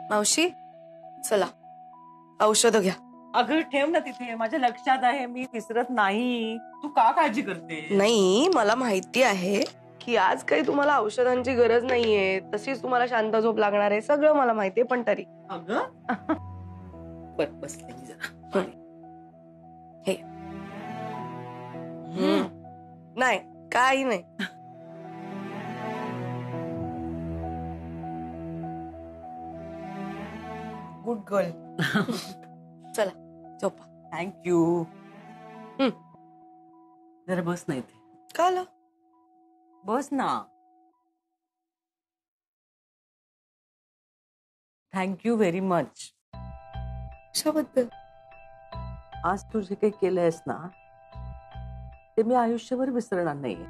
मावशी चला औषध घ्या. अगं ठेव ना तिथे, माझ्या लक्षात आहे, मी विसरत नाही. तू का काळजी करते? नाही, मला माहिती आहे की आज काही तुम्हाला औषधांची गरज नाहीये, तशीच तुम्हाला शांत झोप लागणार आहे, सगळं मला माहितीये, पण तरी अगं बसले मी जरा. हे नाही, काही नाही. Good girl. चला झोपा. थँक्यू. जरा बस ना इथे. का आलं? बस ना. Thank you very much. कशाबद्दल? आज तू जे काही केलंयस ना ते मी आयुष्यभर विसरणार नाहीये.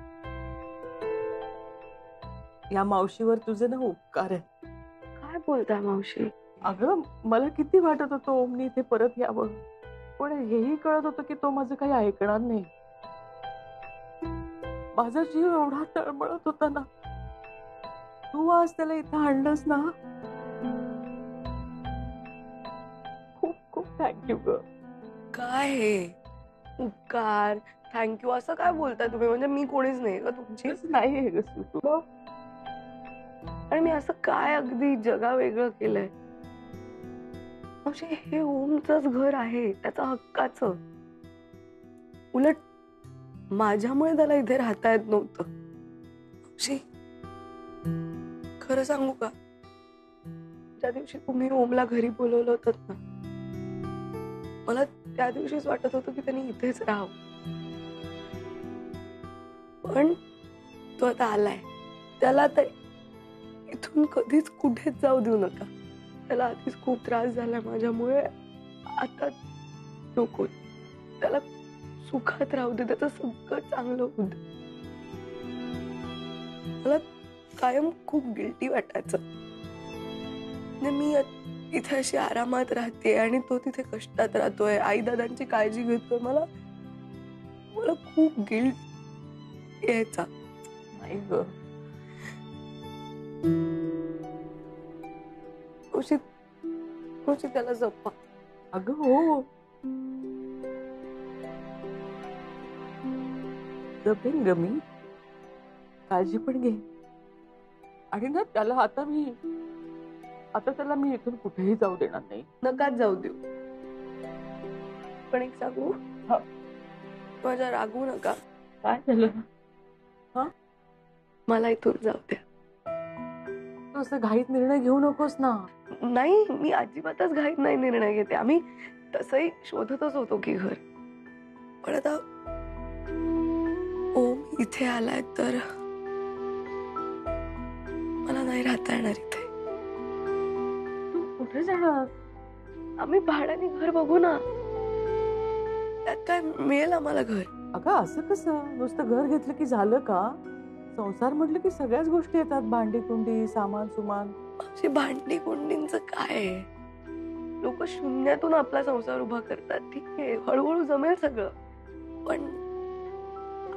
या मावशीवर तुझे ना उपकार आहे. काय बोलताय मावशी? अगं मला किती वाटत होतं ओमनी इथे परत यावं, पण हेही कळत होतं की तो माझं काही ऐकणार नाही. माझा जीव एवढा तळमळत होता ना, तू आज त्याला इथं आणलंस ना, खूप खूप थँक्यू ग. काय हे उपकार थँक्यू असं काय बोलताय तुम्ही? म्हणजे मी कोणीच नाही का तुमची? नाही ग तू. आणि मी असं काय अगदी जगा वेगळं केलंय? मावशी हे ओमचंच घर आहे, त्याचं हक्काचं. उलट माझ्यामुळे त्याला इथे राहता येत नव्हतं. मावशी खरं सांगू का, ज्या दिवशी तुम्ही ओमला घरी बोलवलं होतं ना, मला त्या दिवशीच वाटत होतं की त्यांनी इथेच राहावं. पण तो आता आलाय, त्याला तर इथून कधीच कुठेच जाऊ देऊ नका. त्याला आधीच खूप त्रास झालाय माझ्यामुळे, आता नको. त्याला सुखात राहू दे, त्याचं सगळं चांगलं होऊ दे. मला कायम खूप गिल्टी वाटायचं. मी इथे अशी आरामात राहते आणि तो तिथे कष्टात राहतोय, आई दादांची काळजी घेतोय. मला खूप गिल्ट यायचा. नाही ग खुशी त्याला जपा. अगं हो, जपेन ग मी, काळजी पण घे. आणि ना त्याला आता त्याला मी इथून कुठेही जाऊ देणार नाही. नकाच जाऊ देऊ. पण एक सांगू, माझ्या रागवू नका. काय झालं? मला इथून जाऊ द्या. तू असं घाईत निर्णय घेऊ नकोस ना. नाही, मी अजिबातच घाईत नाही निर्णय घेते. आम्ही तसंही शोधतच होतो की घर. पण आता ओम इथे आलाय तर मला नाही राहता येणार इथे. तू कुठे जाणार? आम्ही भाड्याने घर बघू ना, त्यात काय मिळेल आम्हाला घर. अगं असं कसं? नुसतं घर घेतलं की झालं का? संसार म्हटलं की सगळ्याच गोष्टी येतात, भांडी कुंडी, सामान सुमान. अशी भांडी कुंडींचं काय? लोक शून्यातून आपला संसार उभा करतात. ठीक आहे, हळूहळू जमेल सगळं. पण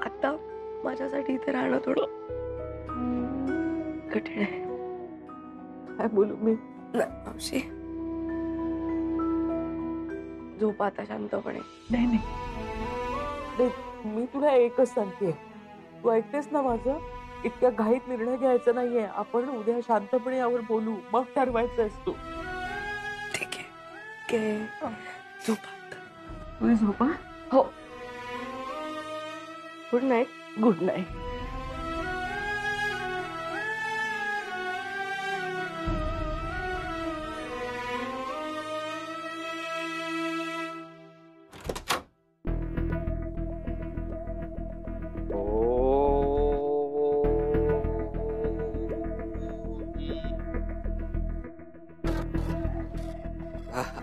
आता माझ्यासाठी इथे राहणं थोडं कठीण आहे. काय बोलू मी? मावशी झोपा आता शांतपणे. नाही, मी तुला एकच सांगते, तू ऐकतेस ना माझं? इतक्या घाईत निर्णय घ्यायचा नाहीये. आपण उद्या शांतपणे यावर बोलू, मग ठरवायचं असतो. ठीक आहे, झोपा. तुम्ही झोपा. हो, गुड नाईट. Good night.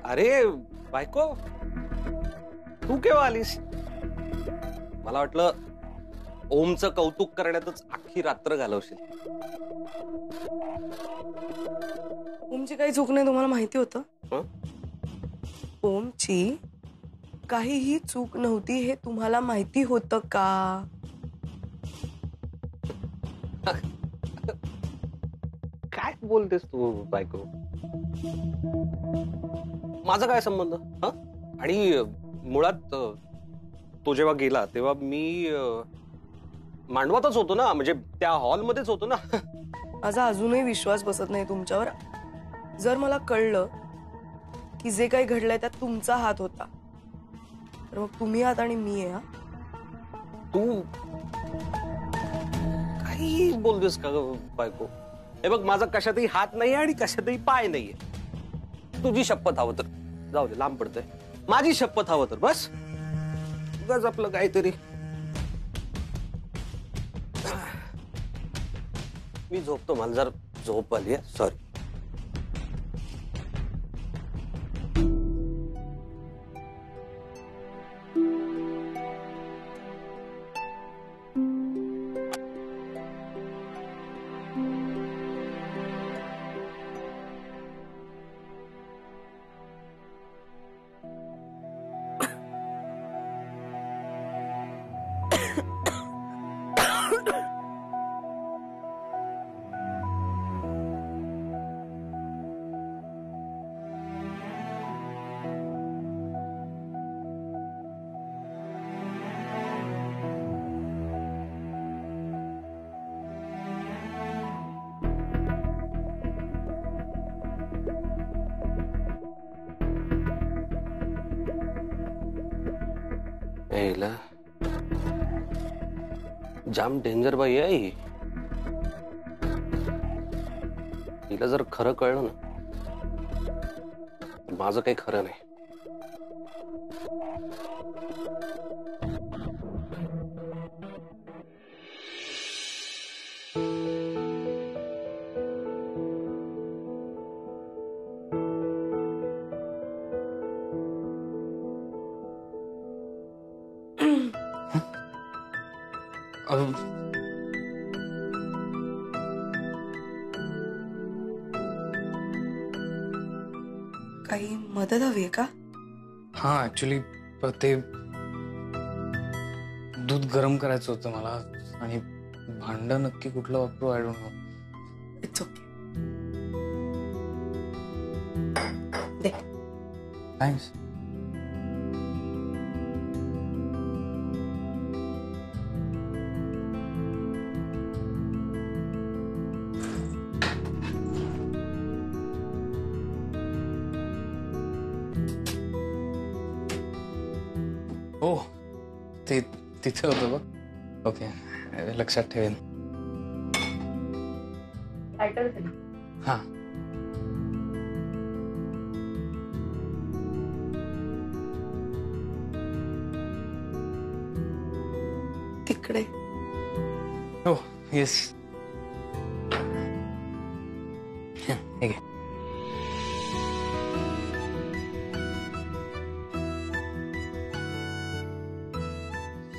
अरे बायको, तू केव्हा आलीस? मला वाटलं ओमचं कौतुक करण्यातच अख्खी रात्र घालवशील. ओमची काही चूक नाही, तुम्हाला माहिती होतं? ओमची काहीही चूक नव्हती हे तुम्हाला माहिती होतं का? काय बोलतेस तू बायको? माझा काय संबंध? हा? आणि मुळात तो जेव्हा गेला तेव्हा मी मांडवातच होतो ना, म्हणजे त्या हॉलमध्येच होतो ना. माझा अजूनही विश्वास बसत नाही तुमच्यावर. जर मला कळलं की जे काही घडलंय त्यात तुमचा हात होता, तर मग तुम्ही आहात आणि मी आहे. हा, तू काही बोलतेस का ग बायको? हे बघ, माझा कशातही हात नाही आणि कशातही पाय नाहीये. तुझी शपथ हवं तर जाऊ दे, लांब पडतंय. माझी शपथ हवं तर बस. उगाच आपलं काहीतरी. मी झोपतो, मला जर झोप आली आहे. सॉरी. यायला जाम डेंजर बाई आहे ही. तिला जर खरं कळलं ना, माझं काही खरं नाही. काही मदत हवी आहे का? हा ऍक्च्युली ते दूध गरम करायचं होतं मला, आणि भांडं नक्की कुठलं वापरू I don't know. It's okay. They. Thanks. हो, ते तिथे होतं बघ. ओके, लक्षात ठेवेन. हा. तिकडे. हो, येस. हे घे.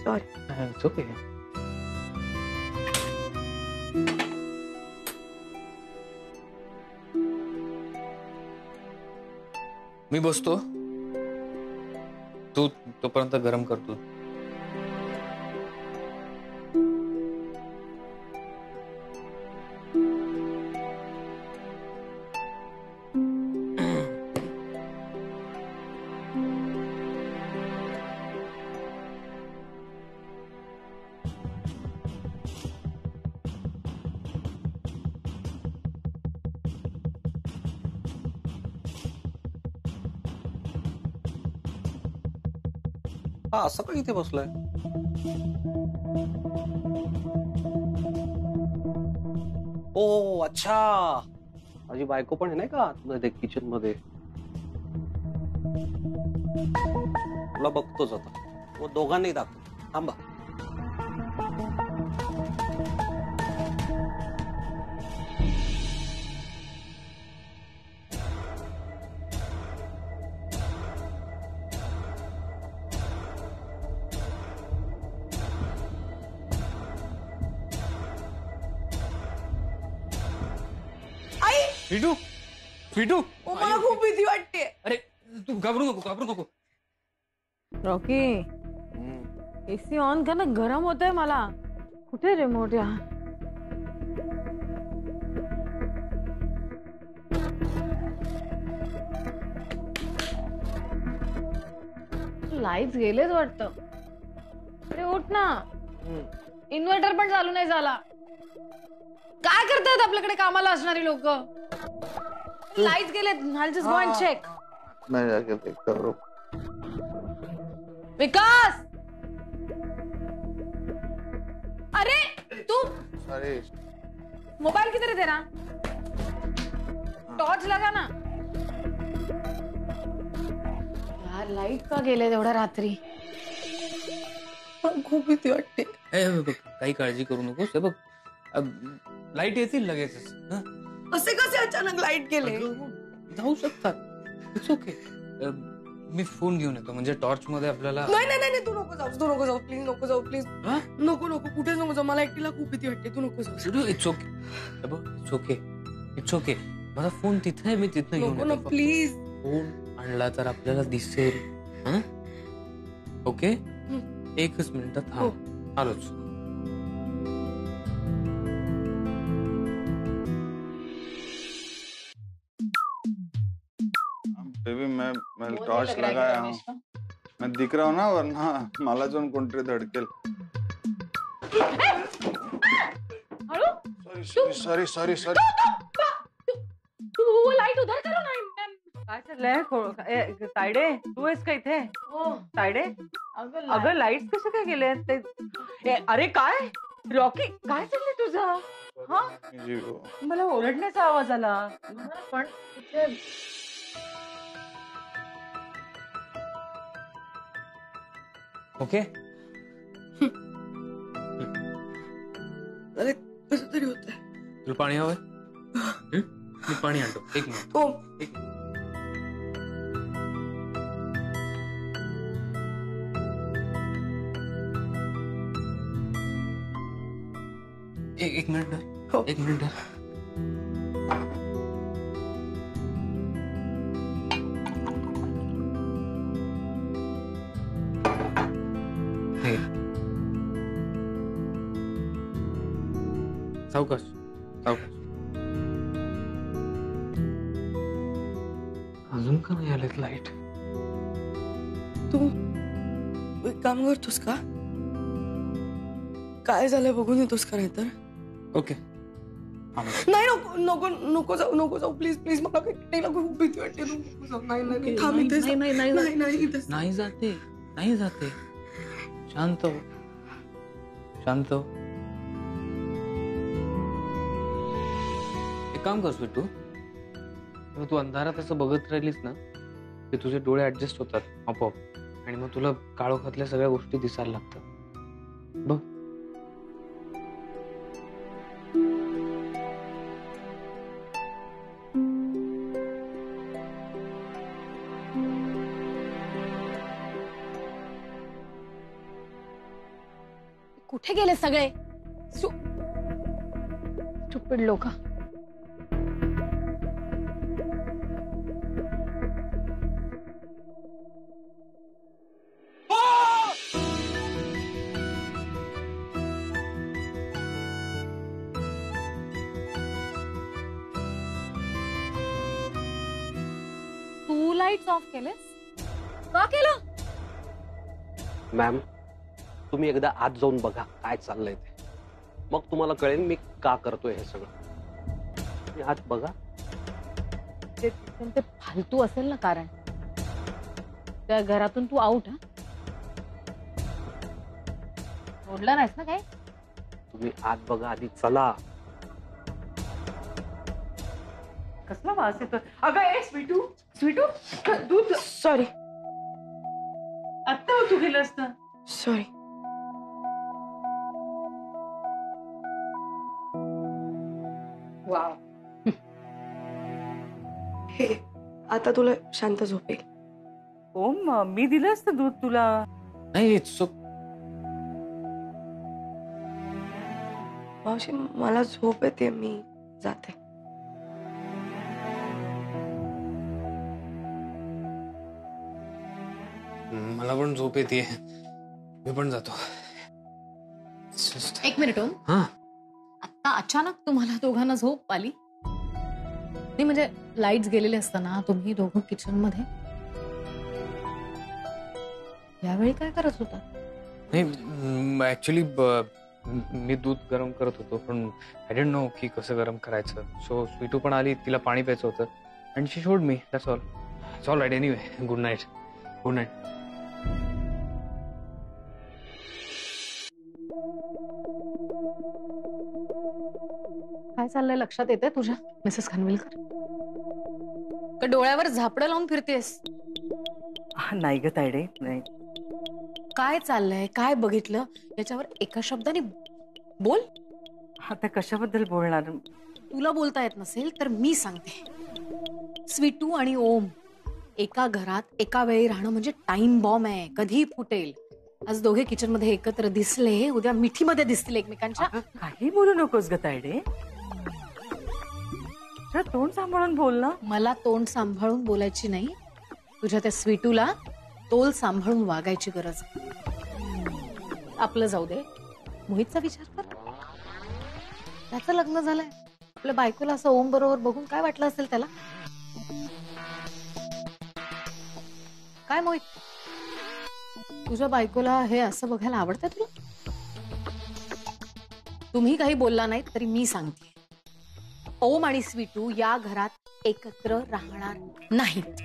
सॉरी. It's okay. मी बसतो, तू तोपर्यंत गरम करतो. हा, असं का इथे बसलाय? ओ अच्छा, माझी बायको पण आहे नाही का आतमध्ये किचन मध्ये. तुला बघतोच आता. मग दोघांनाही दाखव. थांबा. विटू, विटू. मला खूप भीती वाटते. अरे तू घाबरू नको, घाबरू नको. रॉकी, एसी ऑन कर ना, गरम होतंय मला. कुठे रिमोट? या लाईट्स गेलेच वाटतं. अरे उठ ना, इन्व्हर्टर पण चालू नाही झाला. काय करतात आपल्याकडे कामाला असणारी लोक? लाईट्स गेलेत. I'll just go and check. मैं जाके देखता हूँ. विकास, अरे तू अरे मोबाइल किधर है तेरा? टॉर्च लगा ना यार. लाईट का गेले तेवढ्या रात्री? खूप भीती वाटते. बघ, काही काळजी करू नकोस. हे बघ, लाईट येतील लगेचच. हं? असे कसे अचानक लाईट गेले? अगं, जाऊ शकतात. It's okay. मी फोन घेऊन येतो, म्हणजे टॉर्च मध्ये आपल्याला. नाही नाही नाही, तू नको जाऊ प्लीज. नको जाऊ प्लीज. हा? नको कुठेच नको जाऊ. मला एकटीला खूप भीती वाटते. तू नको जाऊ. It's okay. It's okay. माझा फोन तिथे आहे, मी तिथनं घेऊन नको ना येतो. प्लीज. फोन आणला तर आपल्याला दिसेल. हं? ओके. एकच मिनिट थांब. आलोच. बेबी मैं टॉर्च लगाया हूँ. मैं दिख रहा हूँ ना, वरना मला जाऊन कोणतरी धडकेल. सॉरी. तू लाईट उधर करो ना. काय चाललंय? तायडे, तू आहेस का इथे? तायडे, अगं लाईट कसे काय गेले ते? अरे काय रॉकी, काय चाललंय तुझं? हा, मला ओरडण्याचा आवाज आला. पण ओके. अरे कसं तरी होतंय. तुला पाणी हवंय? मी पाणी आणतो. एक मिनिट. हो. एक मिनिट. हो. एक मिनिट. सावकाश. अजून का नाही आलेत लाईट? तू एक काम करतोस का? काय झालंय बघून येतोस का? नाही तर ओके. नाही. नको जाऊ प्लीज. मला एकटीला खूप भीती वाटते. नको जाऊ. नाही थांब इथेच. नाही इथेच. नाही जाते. शांत हो. एक काम कर स्वीटू, तू अंधारात असं बघत राहिलीस ना की तुझे डोळे ऍडजस्ट होतात आपोआप, आणि मग तुला काळोखातल्या सगळ्या गोष्टी दिसायला लागतात. बघ. कुठे गेले सगळे? स्टुपिड लोक. तू लाईट्स ऑफ केलेस? का केलं? मॅम, तुम्ही एकदा आत जाऊन बघा काय चाललंय ते. मग तुम्हाला कळेल मी का करतोय हे सगळं. तुम्ही आत बघा. ते फालतू असेल ना कारण. त्या घरातून तू आउट. सोडलं नाहीस ना काय? तुम्ही आत बघा आधी. चला. कसला वास येतो? अगं स्वीटू दूध. सॉरी. आत्ता तू गेलं असतं. सॉरी. वाव. हे आता तुला शांत झोपेल. ओम, मी दिलं असतं दूध तुला. नाही, इट्स मावशी मला झोप येते. मी जाते. मला पण झोप येते. मी पण जातो. एक मिनिट ओम. हा, आता अचानक तुम्हाला दोघांना झोप आली? नाही म्हणजे लाईट्स गेलेले असताना तुम्ही दोघं किचन मध्ये. यावेळी काय करत होता? नाही ऍक्च्युली मी दूध गरम करत होतो, पण आय डोंट नो की कसं गरम करायचं. सो स्वीटू पण आली, तिला पाणी प्यायचं होतं and she showed me. That's all. It's all right. Anyway, good night. Good night. काय चाललंय लक्षात येते तुझ्या मिसेस खानविलकर? का डोळ्यावर झापडं लावून फिरतेस? नाही ग तायडे, नाही. काय चाललंय, काय बघितलं याच्यावर एका शब्दाने बोल. आता कशाबद्दल बोलणार? तुला बोलता येत नसेल तर मी सांगते. स्वीटू आणि ओम एका घरात एका वेळी राहणं म्हणजे टाइम बॉम्ब आहे, कधी फुटेल. आज दोघे किचन मध्ये एकत्र दिसले, उद्या मिठीमध्ये दिसतील एकमेकांच्या. काही बोलू नकोस ग तायडे. तोंड सांभाळून बोल ना. मला तोंड सांभाळून बोलायची नाही, तुझ्या त्या स्वीटूला तोल सांभाळून वागायची गरज. आपलं जाऊ दे, मोहितचा विचार कर. त्याचं लग्न झालंय, आपल्या बायकोला असं ओम बरोबर बघून काय वाटलं असेल त्याला? काय मोहित, तुझ्या बायकोला हे असं बघायला आवडतं तुला? तुम्ही काही बोलला नाही तरी मी सांगते, ओम आणि स्वीटू या घरात एकत्र राहणार नाहीत.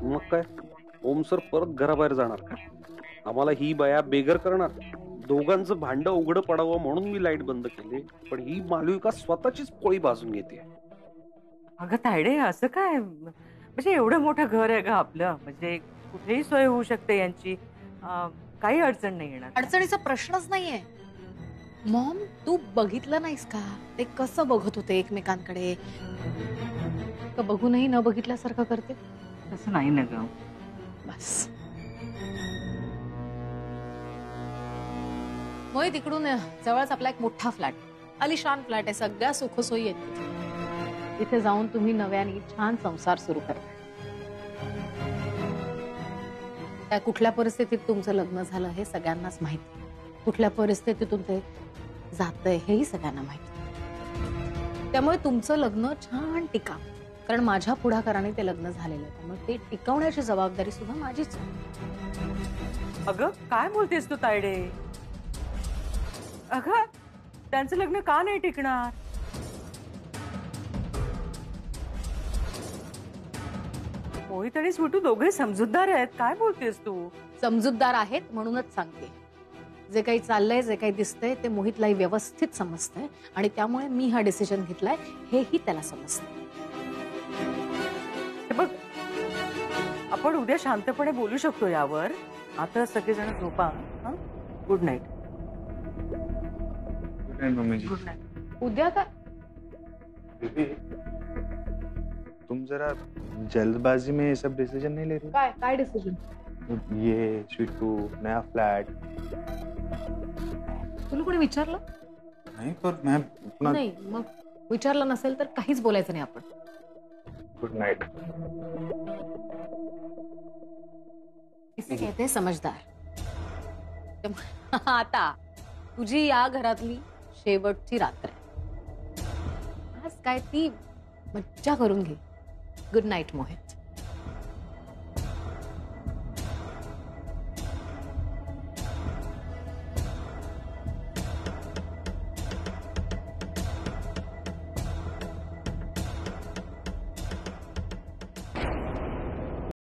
मग काय, ओम सर परत घराबाहेर जाणार का? आम्हाला ही बाया बेघर करणार? दोघांचं भांड उघडं पडावं म्हणून मी लाईट बंद केली, पण ही मालविका स्वतःचीच पोळी भाजून घेते. अगं तायडे, असं काय? म्हणजे एवढं मोठं घर आहे ग आपलं, म्हणजे कुठेही सोय होऊ शकते यांची. काही अडचण नाही येणार. अडचणीचा प्रश्नच नाहीये. मॉम, तू बघितलं नाहीस का ते कसं बघत होते एकमेकांकडे? का बघूनही न बघितल्यासारखं करते? तसं नाही ना ग. बस. मोहित, इकडून जवळच आपला एक मोठा फ्लॅट, अलिशान फ्लॅट आहे, सगळ्या सुखसोयी आहेत. तिथे जाऊन तुम्ही नव्याने छान संसार सुरू करा. त्या कुठल्या परिस्थितीत तुमचं लग्न झालं हे सगळ्यांनाच माहिती, कुठल्या परिस्थितीतून ते जातंय हेही सगळ्यांना माहिती. त्यामुळे तुमचं लग्न छान टिका, कारण माझ्या पुढाकाराने ते लग्न झालेलं आहे, त्यामुळे ते टिकवण्याची जबाबदारी सुद्धा माझीच. अगं काय बोलतेस तू तायडे? अगं त्यांचं लग्न का नाही टिकणार? मोहित आणि स्वीटू दोघे समजूतदार आहेत. काय बोलतेस तू? समजूतदार आहेत म्हणूनच सांगते. जे काही चाललंय, जे काही दिसतंय ते मोहितलाही व्यवस्थित समजतंय आणि त्यामुळे मी हा डिसिजन घेतलाय हेही त्याला समजतंय. बघ, आपण उद्या शांतपणे बोलू शकतो यावर. आता सगळेजण झोपा. Good night. गुड नाईट मम्मीजी. Good night. उद्या काय? तुम जरा जल्दबाजी में ये सब डिसीजन नहीं ले रही? काय काय डिसिजन? ये स्वीटू, नया फ्लैट. तुला कोणी विचारलं नहीं, पर मैं अपना. नाही? मग विचारलं नसेल तर काहीच बोलायचं नाही आपण. Good Knight. इसे कहते हैं समझदार. आता तुझी या घरातली शेवटची रात्र आहे. आज काय ती मज्जा करून घे. Good night Mohit.